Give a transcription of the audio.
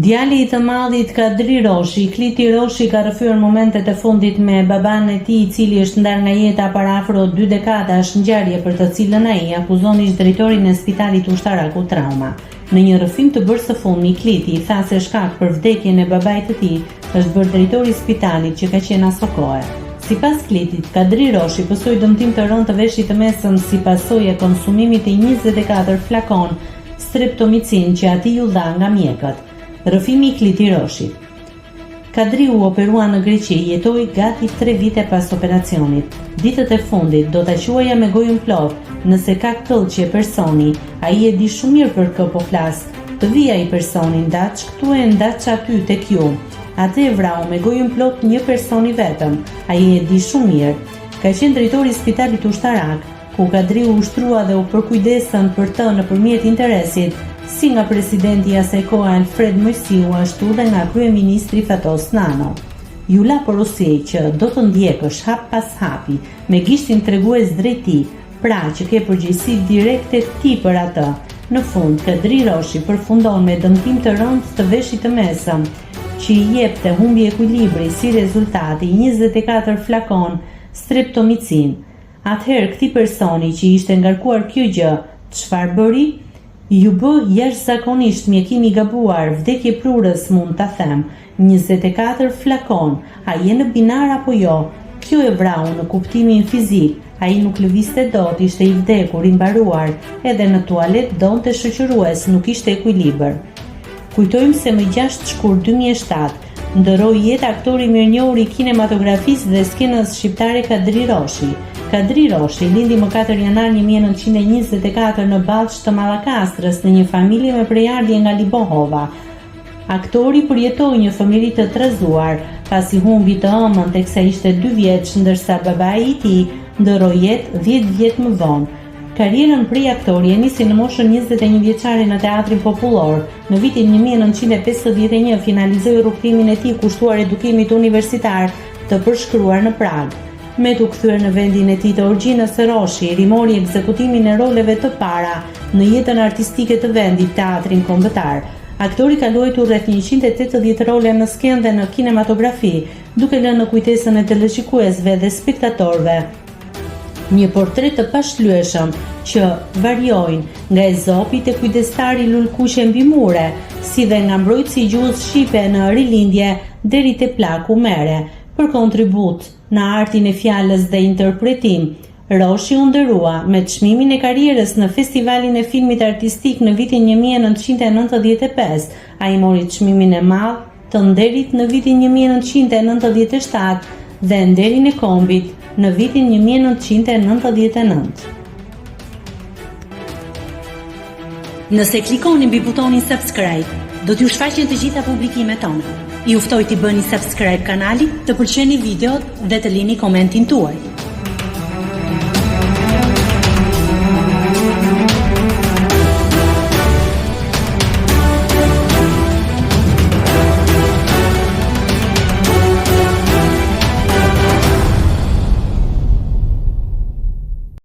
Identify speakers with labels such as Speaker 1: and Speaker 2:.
Speaker 1: Djali I të madhit Kadri Roshi, Kliti Roshi, ka rrëfyer momentet e fundit me baban e tij, I cili është ndar nga jeta para afro 2 dekadash, ngjarje për të cilën ai akuzon ish-drejtorin e Spitalit Ushtarak u Trauma. Në një rrëfim të bërë së fundmi, Kliti I tha se shkak për vdekjen e babait të tij është bërë drejtori I Spitalit që ka qenë aso kohë. Sipas Klitit, Kadri Roshi pësoi dëmtim të rënd të veshit të mesëm si pasojë e konsumimit të 24 flakon streptomicin që atij u dha nga mjekët. Rrëfimi I Kliti Roshit. Kadri u operua në Greqi, jetoi gati 3 vite pas operacionit. Ditët e fundit do ta quaja me gojën plot, nëse ka këllqje personi, ai e di shumë mirë për kë po flas. Të vija I personi ndaç këtu e ndaç aty tek ju. Atë e vrau me gojën plot një personi vetëm, ai e di shumë mirë. Ka qenë drejtori I Spitalit Ushtarak, ku Kadri u ushtrua dhe u përkujdesën për të nëpërmjet interesit, si nga presidenti I asaj kohe Alfred Mojsiu, ashtu dhe nga kryeministri Fatos Nano. Ju la porosi që do të ndjekësh hap pas hapi me gishtin tregues drejt tij, pra që ke përgjegjësi direkte ti për atë. Në fund, Kadri Roshi përfundon me dëmtim të rënd të veshit të mesëm, që I jepte humbi ekuilibri si rezultati 24 flakon streptomicin. Atëherë këtij personi që ishte ngarkuar kjo gjë, çfarë bëri? Ju bë jashtëzakonisht mjekim I gabuar, vdekje prurës mund ta them. 24 flakon, a je në binar apo jo? Kjo e vrau në kuptimin fizik. Ai nuk lëvizte dot, ishte I vdekur, I mbaruar, edhe në tualet donte shoqërues, nuk ishte ekuilibër. Kujtojmë se më 6 shkurt 2007 ndëroi jetë aktori mirënjohur I kinematografisë dhe skenës shqiptare Kadri Roshi. Kadri Roshi lindi më 4 janar 1924 në Ballç të Mallakastrës në një familje me prejardhje nga Libohova. Aktori përjetoi një fëmijëri të trazuar, pasi humbi të ëmën teksa ishte 2 vjeç, ndërsa babai I tij ndëroi jetë 10 vjet më vonë. Karrierën prej aktori e nisi në moshën 21 vjeçare në Teatrin Popullor. Në vitin 1951 finalizoi rrugtimin e tij kushtuar edukimit universitar të përshkruar në Prag. Me të kthyer në vendin e tij të origjinës së Roshi, rimori ekzekutimin e roleve të para në jetën artistike të vendit, teatrin kombëtar. Aktori ka luajtur rreth 180 role në skenë dhe në kinematografi, duke lënë në kujtesën e teleshikuesve dhe spektatorëve një portret të pashlyeshëm që variojnë nga Ezopi te kujdestari lulkuqe mbi mure, si dhe nga mbrojtësi I gjuhës shqipe në rilindje deri te plaku mere. Për kontribut në artin e fjalës dhe interpretim, Roshi u nderua me çmimin e karrierës në Festivalin e Filmit Artistik në vitin 1995. Ai mori çmimin e madh të nderit në vitin 1997 dhe nderin e kombit në vitin 1999. Nëse klikoni mbi butonin subscribe, do t'ju shfaqen të gjitha publikimet tona. Ju ftoj t'i bëni subscribe kanalit, të pëlqeni videot dhe të lini komentin tuaj.